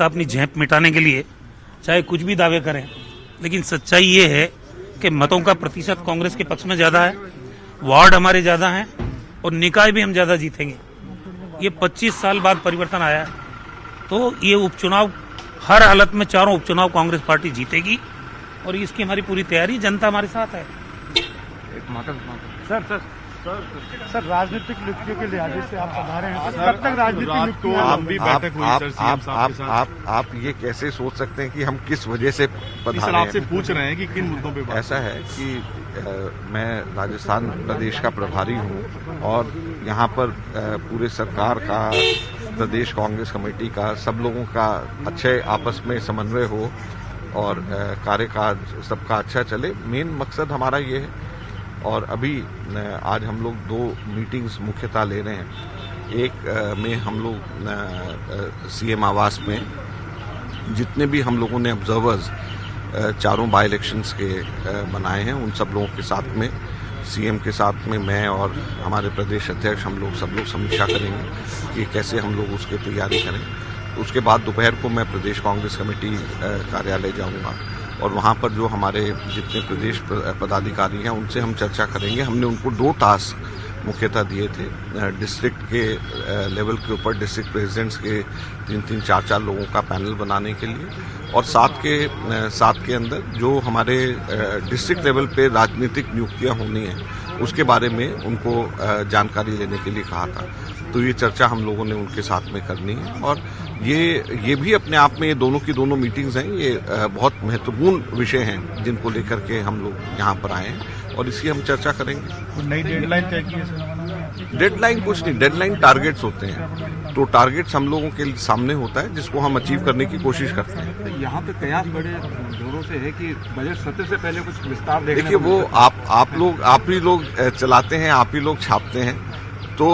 अपनी झेप मिटाने के लिए चाहे कुछ भी दावे करें, लेकिन सच्चाई ये है कि मतों का प्रतिशत कांग्रेस के पक्ष में ज्यादा है, वार्ड हमारे ज्यादा हैं और निकाय भी हम ज्यादा जीतेंगे। ये 25 साल बाद परिवर्तन आया है, तो ये उपचुनाव हर हालत में चारों उपचुनाव कांग्रेस पार्टी जीतेगी और इसकी हमारी पूरी तैयारी, जनता हमारे साथ है। सर राजनीतिक नियुक्तियों के लिहाज से आप पधारे हैं, कब तक राजनीतिक नियुक्तियां? आप ये कैसे सोच सकते हैं कि हम किस वजह से पधारे हैं? आपसे पूछ रहे हैं कि किन मुद्दों पे बात? ऐसा है कि मैं राजस्थान प्रदेश का प्रभारी हूं और यहाँ पर पूरे सरकार का, प्रदेश कांग्रेस कमेटी का, सब लोगों का अच्छे आपस में समन्वय हो और कार्यकाज सबका अच्छा चले। मेन मकसद हमारा ये है। और अभी आज हम लोग 2 मीटिंग्स मुख्यतः ले रहे हैं। एक में हम लोग सीएम आवास में जितने भी हम लोगों ने ऑब्जर्वर्स चारों बाई इलेक्शंस के बनाए हैं, उन सब लोगों के साथ में, सीएम के साथ में मैं और हमारे प्रदेश अध्यक्ष, हम लोग सब लोग समीक्षा करेंगे कि कैसे हम लोग उसकी तैयारी करें। उसके बाद दोपहर को मैं प्रदेश कांग्रेस कमेटी कार्यालय जाऊंगा और वहाँ पर जो हमारे जितने प्रदेश पदाधिकारी हैं उनसे हम चर्चा करेंगे। हमने उनको 2 टास्क मुख्यतः दिए थे डिस्ट्रिक्ट के लेवल के ऊपर, डिस्ट्रिक्ट प्रेसिडेंट्स के 3-3, 4-4 लोगों का पैनल बनाने के लिए, और साथ के अंदर जो हमारे डिस्ट्रिक्ट लेवल पे राजनीतिक नियुक्तियां होनी हैं उसके बारे में उनको जानकारी लेने के लिए कहा था। तो ये चर्चा हम लोगों ने उनके साथ में करनी है और ये भी अपने आप में, ये दोनों की दोनों मीटिंग्स हैं, ये बहुत महत्वपूर्ण विषय हैं जिनको लेकर के हम लोग यहाँ पर आए हैं और इसकी हम चर्चा करेंगे। नई डेडलाइन तय की है? डेडलाइन कुछ नहीं, डेडलाइन टारगेट्स होते हैं। तो टारगेट्स हम लोगों के सामने होता है जिसको हम अचीव करने की कोशिश करते हैं। तो यहाँ पे कयास बड़े जोरों से है कि बजट सत्र से पहले कुछ विस्तार देखने देखिए, वो आप ही लोग चलाते हैं, आप ही लोग छापते हैं। तो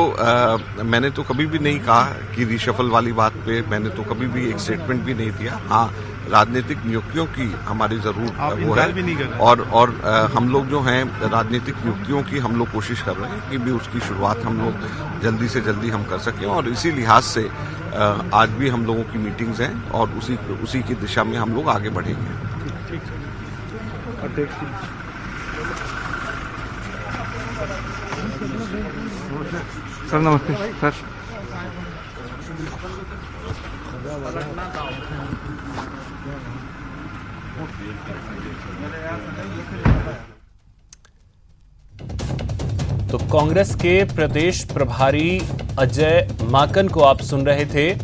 मैंने तो कभी भी नहीं कहा कि रिशफल वाली बात पे मैंने तो कभी भी एक स्टेटमेंट भी नहीं दिया। हाँ, राजनीतिक नियुक्तियों की हमारी जरूर वो है और हम लोग जो हैं राजनीतिक नियुक्तियों की हम लोग कोशिश कर रहे हैं कि भी उसकी शुरुआत हम लोग जल्दी से जल्दी हम कर सकें और इसी लिहाज से आज भी हम लोगों की मीटिंग्स हैं और उसी की दिशा में हम लोग आगे बढ़ेंगे। सर नमस्ते सर। तो कांग्रेस के प्रदेश प्रभारी अजय माकन को आप सुन रहे थे।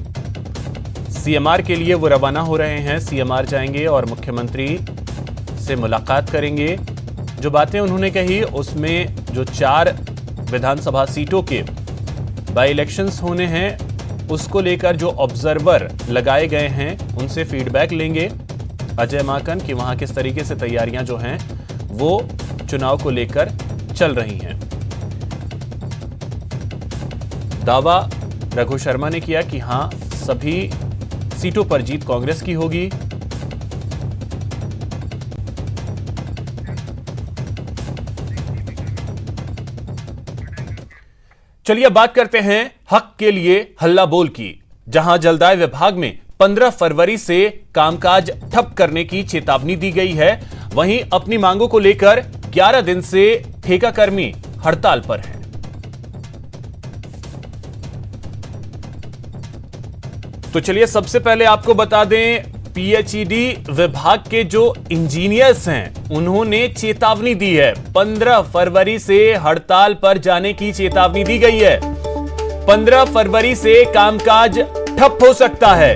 सीएमआर के लिए वो रवाना हो रहे हैं, सीएमआर जाएंगे और मुख्यमंत्री से मुलाकात करेंगे। जो बातें उन्होंने कही उसमें जो 4 विधानसभा सीटों के बाई इलेक्शंस होने हैं उसको लेकर जो ऑब्जर्वर लगाए गए हैं उनसे फीडबैक लेंगे अजय माकन कि वहां किस तरीके से तैयारियां जो हैं वो चुनाव को लेकर चल रही हैं। दावा रघु शर्मा ने किया कि हां, सभी सीटों पर जीत कांग्रेस की होगी। चलिए अब बात करते हैं हक के लिए हल्ला बोल की, जहां जलदाय विभाग में 15 फरवरी से कामकाज ठप करने की चेतावनी दी गई है। वहीं अपनी मांगों को लेकर 11 दिन से ठेका कर्मी हड़ताल पर हैं। तो चलिए सबसे पहले आपको बता दें, पीएचईडी विभाग के जो इंजीनियर्स हैं उन्होंने चेतावनी दी है। 15 फरवरी से हड़ताल पर जाने की चेतावनी दी गई है। 15 फरवरी से कामकाज ठप हो सकता है।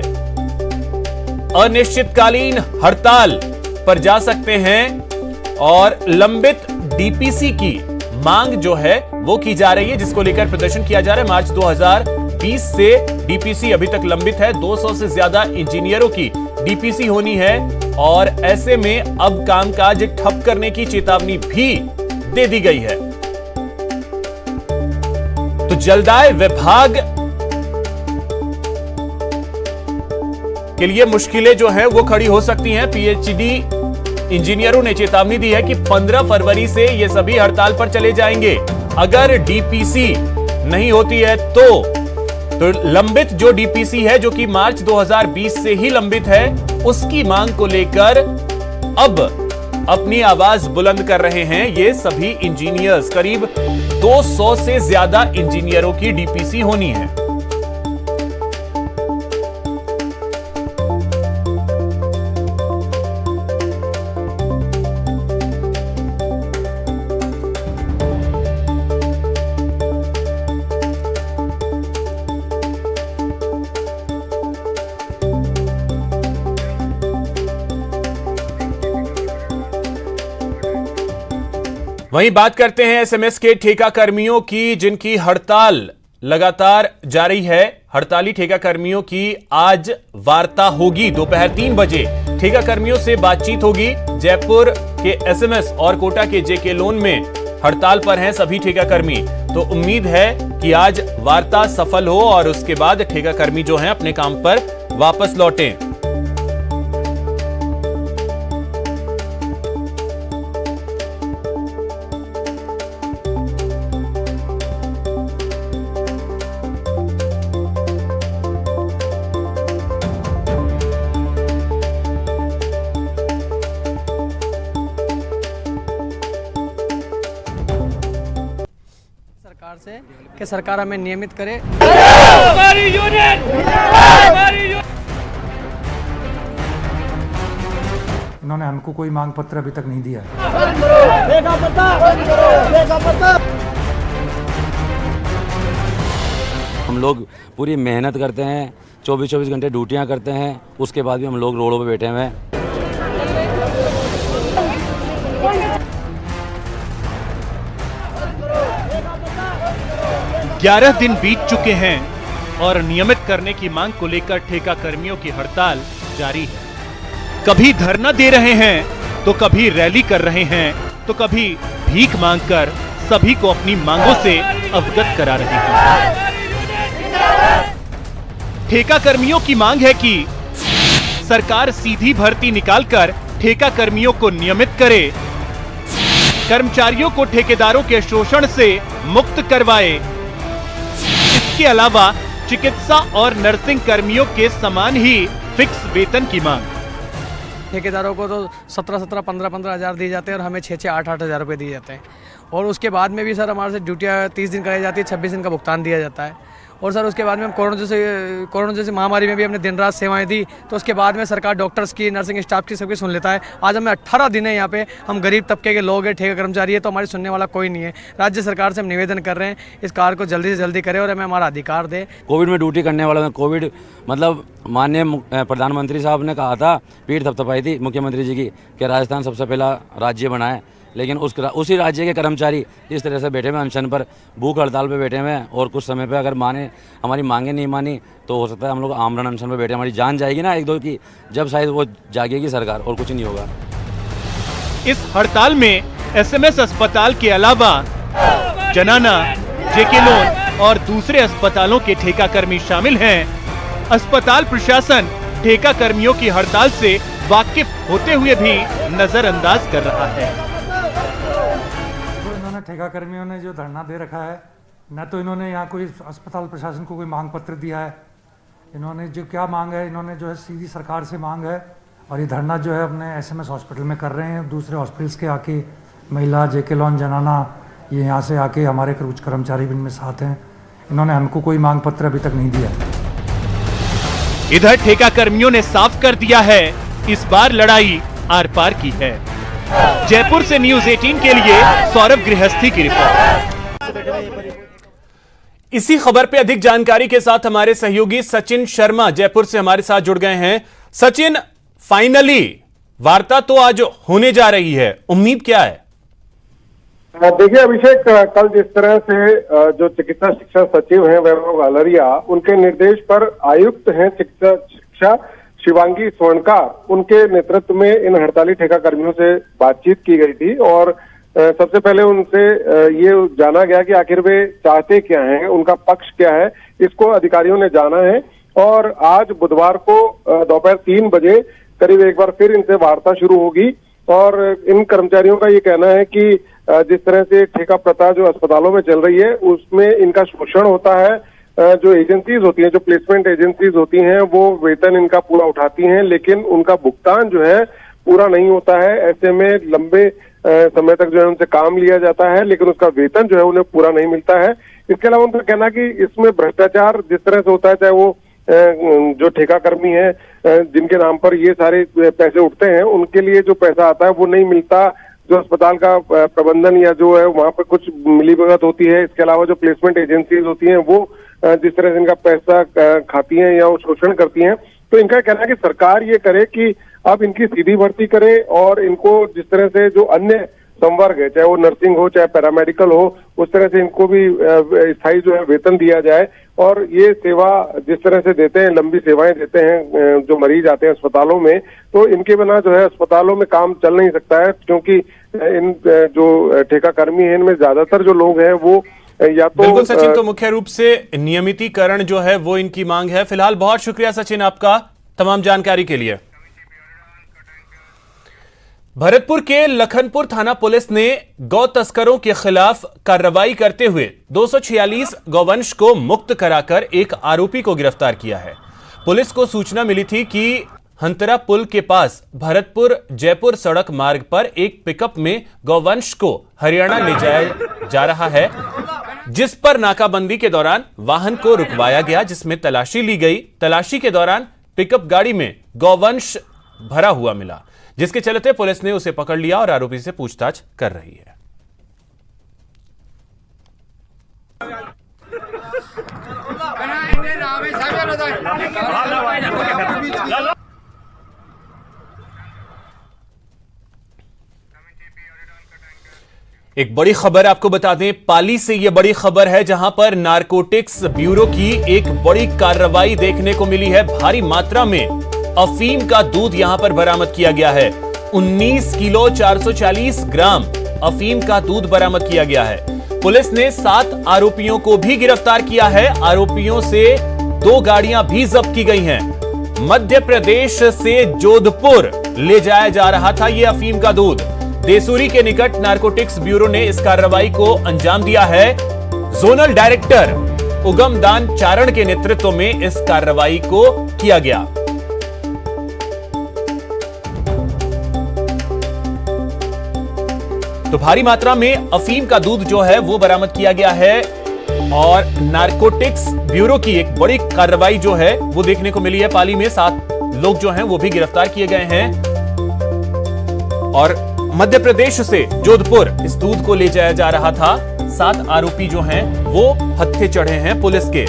अनिश्चितकालीन हड़ताल पर जा सकते हैं और लंबित डीपीसी की मांग जो है वो की जा रही है, जिसको लेकर प्रदर्शन किया जा रहा है। मार्च 2020 से डीपीसी अभी तक लंबित है। 200 से ज्यादा इंजीनियरों की डीपीसी होनी है और ऐसे में अब कामकाज ठप करने की चेतावनी भी दे दी गई है। तो जलदाय विभाग के लिए मुश्किलें जो है वो खड़ी हो सकती हैं। पीएचडी इंजीनियरों ने चेतावनी दी है कि 15 फरवरी से ये सभी हड़ताल पर चले जाएंगे। अगर डीपीसी नहीं होती है तो तो लंबित जो डीपीसी है, जो कि मार्च 2020 से ही लंबित है, उसकी मांग को लेकर अब अपनी आवाज बुलंद कर रहे हैं ये सभी इंजीनियर्स। करीब 200 से ज्यादा इंजीनियरों की डीपीसी होनी है। वहीं बात करते हैं एसएमएस के ठेका कर्मियों की, जिनकी हड़ताल लगातार जारी है। हड़ताली ठेका कर्मियों की आज वार्ता होगी। दोपहर 3 बजे ठेका कर्मियों से बातचीत होगी। जयपुर के एसएमएस और कोटा के जेके लोन में हड़ताल पर हैं सभी ठेका कर्मी। तो उम्मीद है कि आज वार्ता सफल हो और उसके बाद ठेका कर्मी जो हैं अपने काम पर वापस लौटें। सरकार से कि सरकार हमें नियमित करे। हमारी यूनियन इन्होंने हमको कोई मांग पत्र अभी तक नहीं दिया है। हम लोग पूरी मेहनत करते हैं, 24-24 घंटे ड्यूटियां करते हैं, उसके बाद भी हम लोग रोडों पे बैठे हुए हैं। 11 दिन बीत चुके हैं और नियमित करने की मांग को लेकर ठेका कर्मियों की हड़ताल जारी है। कभी धरना दे रहे हैं तो कभी रैली कर रहे हैं तो कभी भीख मांगकर सभी को अपनी मांगों से अवगत करा रहे हैं। ठेका कर्मियों की मांग है कि सरकार सीधी भर्ती निकालकर ठेका कर्मियों को नियमित करे, कर्मचारियों को ठेकेदारों के शोषण से मुक्त करवाए। इसके अलावा चिकित्सा और नर्सिंग कर्मियों के समान ही फिक्स वेतन की मांग। ठेकेदारों को तो 17-17, 15-15 हज़ार दिए जाते हैं और हमें 6-6, 8-8 हज़ार रुपये दिए जाते हैं। और उसके बाद में भी सर हमारे से ड्यूटियाँ 30 दिन कराई जाती है, 26 दिन का भुगतान दिया जाता है। और सर उसके बाद में हम कोरोना जैसे महामारी में भी हमने दिन रात सेवाएं दी। तो उसके बाद में सरकार डॉक्टर्स की, नर्सिंग स्टाफ की सबकी सुन लेता है। आज हमें 18 दिन है यहाँ पे, हम गरीब तबके के लोग हैं, ठेका कर्मचारी है, तो हमारी सुनने वाला कोई नहीं है। राज्य सरकार से हम निवेदन कर रहे हैं इस कार्य को जल्दी से जल्दी करें और हमें हमारा अधिकार दे। कोविड में ड्यूटी करने वालों में कोविड मतलब माननीय प्रधानमंत्री साहब ने कहा था, पीठ थपथपाई थी मुख्यमंत्री जी की कि राजस्थान सबसे पहला राज्य बनाए, लेकिन उसी राज्य के कर्मचारी इस तरह से बैठे हुए अनशन पर, भूख हड़ताल पे बैठे हुए हैं। और कुछ समय पे अगर हमारी मांगे नहीं मानी तो हो सकता है हम लोग आमरण अनशन पे बैठे, हमारी जान जाएगी ना 1-2 की, जब शायद वो जागेगी सरकार और कुछ नहीं होगा। इस हड़ताल में एसएमएस अस्पताल के अलावा जनाना, जेके लोन और दूसरे अस्पतालों के ठेका कर्मी शामिल हैं। अस्पताल प्रशासन ठेका कर्मियों की हड़ताल से वाकिफ होते हुए भी नजरअंदाज कर रहा है। ठेका कर्मियों ने जो धरना दे रखा है, न तो इन्होंने यहाँ कोई अस्पताल प्रशासन को कोई मांग पत्र दिया है। इन्होंने जो क्या मांग है, इन्होंने जो है सीधी सरकार से मांग है। और ये धरना जो है अपने एसएमएस हॉस्पिटल में कर रहे हैं। दूसरे हॉस्पिटल्स के आके महिला, जेके लॉन, जनाना, ये यहाँ से आके हमारे कुछ कर्मचारी भी इनमें साथ हैं। इन्होंने हमको कोई मांग पत्र अभी तक नहीं दिया। इधर ठेका कर्मियों ने साफ कर दिया है, इस बार लड़ाई आर पार की है। जयपुर से न्यूज़ 18 के लिए सौरभ गृहस्थी की रिपोर्ट। इसी खबर पे अधिक जानकारी के साथ हमारे सहयोगी सचिन शर्मा जयपुर से हमारे साथ जुड़ गए हैं। सचिन, फाइनली वार्ता तो आज होने जा रही है, उम्मीद क्या है? देखिए अभिषेक, कल जिस तरह से जो चिकित्सा शिक्षा सचिव हैं वैभव गालरिया, उनके निर्देश पर आयुक्त हैं चिकित्सा शिक्षा शिवांगी स्वर्णकार, उनके नेतृत्व में इन हड़ताली ठेका कर्मियों से बातचीत की गई थी। और सबसे पहले उनसे ये जाना गया कि आखिर वे चाहते क्या हैं, उनका पक्ष क्या है, इसको अधिकारियों ने जाना है। और आज बुधवार को दोपहर 3 बजे करीब एक बार फिर इनसे वार्ता शुरू होगी। और इन कर्मचारियों का ये कहना है कि जिस तरह से ठेका प्रथा जो अस्पतालों में चल रही है उसमें इनका शोषण होता है, जो एजेंसीज होती हैं, जो प्लेसमेंट एजेंसीज होती हैं, वो वेतन इनका पूरा उठाती हैं, लेकिन उनका भुगतान जो है पूरा नहीं होता है। ऐसे में लंबे समय तक जो है उनसे काम लिया जाता है, लेकिन उसका वेतन जो है उन्हें पूरा नहीं मिलता है। इसके अलावा उनका कहना है कि इसमें भ्रष्टाचार जिस तरह से होता है, चाहे वो जो ठेका कर्मी है जिनके नाम पर ये सारे पैसे उठते हैं, उनके लिए जो पैसा आता है वो नहीं मिलता। जो अस्पताल का प्रबंधन या जो है वहां पर कुछ मिलीभगत होती है। इसके अलावा जो प्लेसमेंट एजेंसीज होती हैं वो जिस तरह से इनका पैसा खाती हैं या वो शोषण करती हैं, तो इनका कहना है कि सरकार ये करे कि अब इनकी सीधी भर्ती करे और इनको जिस तरह से जो अन्य संवर्ग है, चाहे वो नर्सिंग हो चाहे पैरामेडिकल हो, उस तरह से इनको भी स्थायी जो है वेतन दिया जाए। और ये सेवा जिस तरह से देते हैं, लंबी सेवाएं देते हैं जो मरीज आते हैं अस्पतालों में, तो इनके बिना जो है अस्पतालों में काम चल नहीं सकता है, क्योंकि इन जो ठेका कर्मी है इनमें ज्यादातर जो लोग हैं वो या तो बिल्कुल सचिन, तो मुख्य रूप से नियमितीकरण जो है वो इनकी मांग है। फिलहाल बहुत शुक्रिया सचिन आपका तमाम जानकारी के लिए। भरतपुर के लखनपुर थाना पुलिस ने गौ तस्करों के खिलाफ कार्रवाई करते हुए 246 गौवंश को मुक्त कराकर एक आरोपी को गिरफ्तार किया है। पुलिस को सूचना मिली थी कि हंतरा पुल के पास भरतपुर जयपुर सड़क मार्ग पर एक पिकअप में गौवंश को हरियाणा ले जाया जा रहा है, जिस पर नाकाबंदी के दौरान वाहन को रुकवाया गया, जिसमें तलाशी ली गई। तलाशी के दौरान पिकअप गाड़ी में गौवंश भरा हुआ मिला, जिसके चलते पुलिस ने उसे पकड़ लिया और आरोपी से पूछताछ कर रही है। एक बड़ी खबर आपको बता दें, पाली से यह बड़ी खबर है, जहां पर नारकोटिक्स ब्यूरो की एक बड़ी कार्रवाई देखने को मिली है। भारी मात्रा में अफीम का दूध यहां पर बरामद किया गया है। 19 किलो 440 ग्राम अफीम का दूध बरामद किया गया है। पुलिस ने 7 आरोपियों को भी गिरफ्तार किया है। आरोपियों से 2 गाड़ियां भी जब्त की गई हैं। मध्य प्रदेश से जोधपुर ले जाया जा रहा था यह अफीम का दूध। देसूरी के निकट नारकोटिक्स ब्यूरो ने इस कार्रवाई को अंजाम दिया है। जोनल डायरेक्टर उगमदान चारण के नेतृत्व में इस कार्रवाई को किया गया। तो भारी मात्रा में अफीम का दूध जो है वो बरामद किया गया है और नारकोटिक्स ब्यूरो की एक बड़ी कार्रवाई जो है वो देखने को मिली है। पाली में 7 लोग जो हैं वो भी गिरफ्तार किए गए हैं और मध्य प्रदेश से जोधपुर इस दूध को ले जाया जा रहा था। 7 आरोपी जो हैं वो हत्थे चढ़े हैं पुलिस के।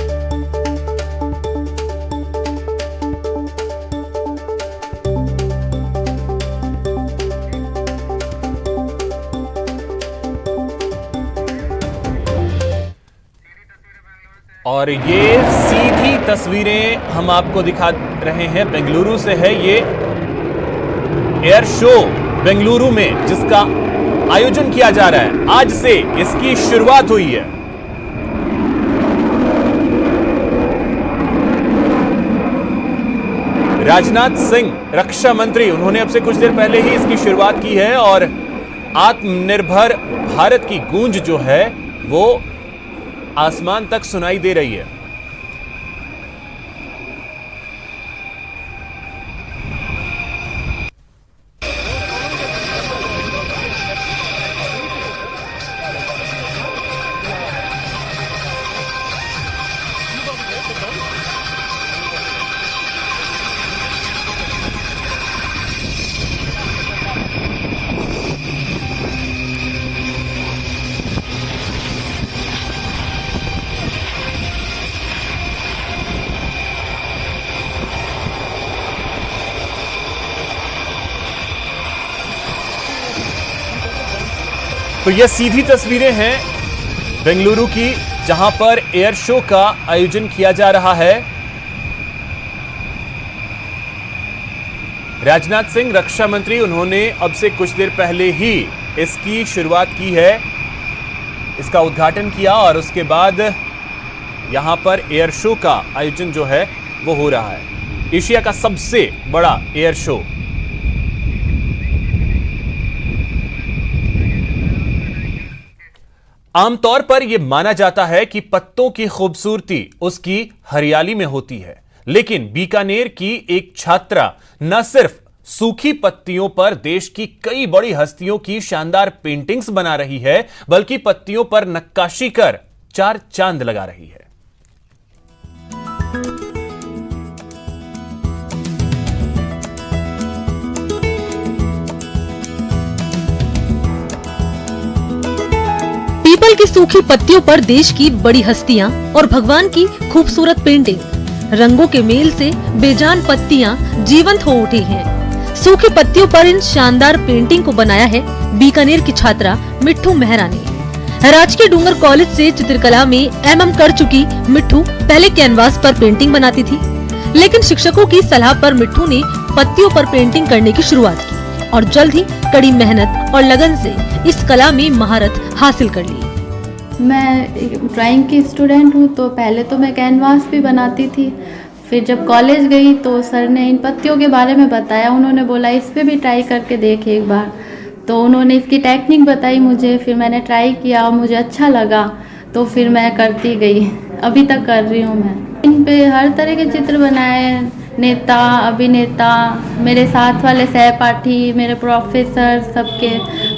और ये सीधी तस्वीरें हम आपको दिखा रहे हैं, बेंगलुरु से है ये एयर शो बेंगलुरु में, जिसका आयोजन किया जा रहा है। आज से इसकी शुरुआत हुई है। राजनाथ सिंह रक्षा मंत्री, उन्होंने अब से कुछ देर पहले ही इसकी शुरुआत की है और आत्मनिर्भर भारत की गूंज जो है वो आसमान तक सुनाई दे रही है। तो ये सीधी तस्वीरें हैं बेंगलुरु की, जहां पर एयर शो का आयोजन किया जा रहा है। राजनाथ सिंह रक्षा मंत्री, उन्होंने अब से कुछ देर पहले ही इसकी शुरुआत की है, इसका उद्घाटन किया और उसके बाद यहां पर एयर शो का आयोजन जो है वो हो रहा है। एशिया का सबसे बड़ा एयर शो। आमतौर पर यह माना जाता है कि पत्तों की खूबसूरती उसकी हरियाली में होती है, लेकिन बीकानेर की एक छात्रा न सिर्फ सूखी पत्तियों पर देश की कई बड़ी हस्तियों की शानदार पेंटिंग्स बना रही है, बल्कि पत्तियों पर नक्काशी कर 4 चांद लगा रही है। पीपल की सूखी पत्तियों पर देश की बड़ी हस्तियां और भगवान की खूबसूरत पेंटिंग, रंगों के मेल से बेजान पत्तियां जीवंत हो उठी हैं। सूखी पत्तियों पर इन शानदार पेंटिंग को बनाया है बीकानेर की छात्रा मिट्ठू मेहरा ने। राजकीय डूंगर कॉलेज से चित्रकला में एमएम कर चुकी मिट्ठू पहले कैनवास पर पेंटिंग बनाती थी, लेकिन शिक्षकों की सलाह पर मिट्ठू ने पत्तियों पर पेंटिंग करने की शुरुआत की और जल्द ही कड़ी मेहनत और लगन से इस कला में महारत हासिल कर ली। मैं ड्राइंग की स्टूडेंट हूँ, तो पहले तो मैं कैनवास भी बनाती थी। फिर जब कॉलेज गई तो सर ने इन पत्तियों के बारे में बताया, उन्होंने बोला इस पे भी ट्राई करके देख एक बार। तो उन्होंने इसकी टेक्निक बताई मुझे, फिर मैंने ट्राई किया और मुझे अच्छा लगा, तो फिर मैं करती गई, अभी तक कर रही हूँ मैं। इन पे हर तरह के चित्र बनाए, नेता, अभिनेता, मेरे साथ वाले सहपाठी, मेरे प्रोफेसर, सबके,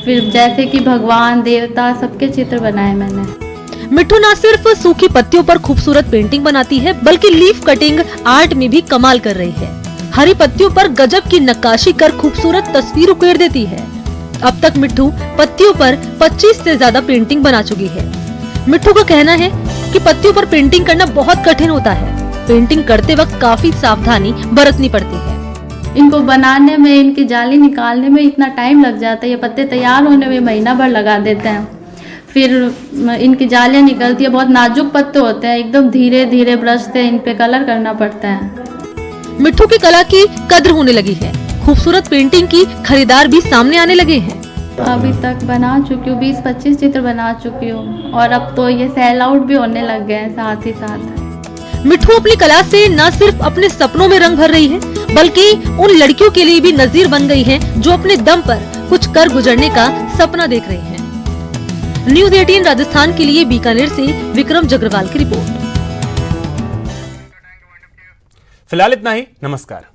फिर जैसे कि भगवान, देवता, सबके चित्र बनाए मैंने। मिट्ठू न सिर्फ सूखी पत्तियों पर खूबसूरत पेंटिंग बनाती है, बल्कि लीफ कटिंग आर्ट में भी कमाल कर रही है। हरी पत्तियों पर गजब की नक्काशी कर खूबसूरत तस्वीर उकेर देती है। अब तक मिट्ठू पत्तियों पर 25 से ज्यादा पेंटिंग बना चुकी है। मिट्ठू का कहना है कि पत्तियों पर पेंटिंग करना बहुत कठिन होता है। पेंटिंग करते वक्त काफी सावधानी बरतनी पड़ती है। इनको बनाने में, इनकी जाली निकालने में इतना टाइम लग जाता है, ये पत्ते तैयार होने में महीना भर लगा देते हैं। फिर इनकी जालियाँ निकलती है, बहुत नाजुक पत्ते होते हैं, एकदम धीरे धीरे ब्रश से इन पे कलर करना पड़ता है। मिट्ठू की कला की कद्र होने लगी है। खूबसूरत पेंटिंग की खरीदार भी सामने आने लगे हैं। अभी तक बना चुकी हूँ 20-25 चित्र बना चुकी हूँ, और अब तो ये सेल आउट भी होने लग गए हैं साथ ही साथ। मिट्ठू अपनी कला से न सिर्फ अपने सपनों में रंग भर रही है, बल्कि उन लड़कियों के लिए भी नजीर बन गई है जो अपने दम पर कुछ कर गुजरने का सपना देख रही हैं। न्यूज़ 18 राजस्थान के लिए बीकानेर से विक्रम जगरवाल की रिपोर्ट। फिलहाल इतना ही, नमस्कार।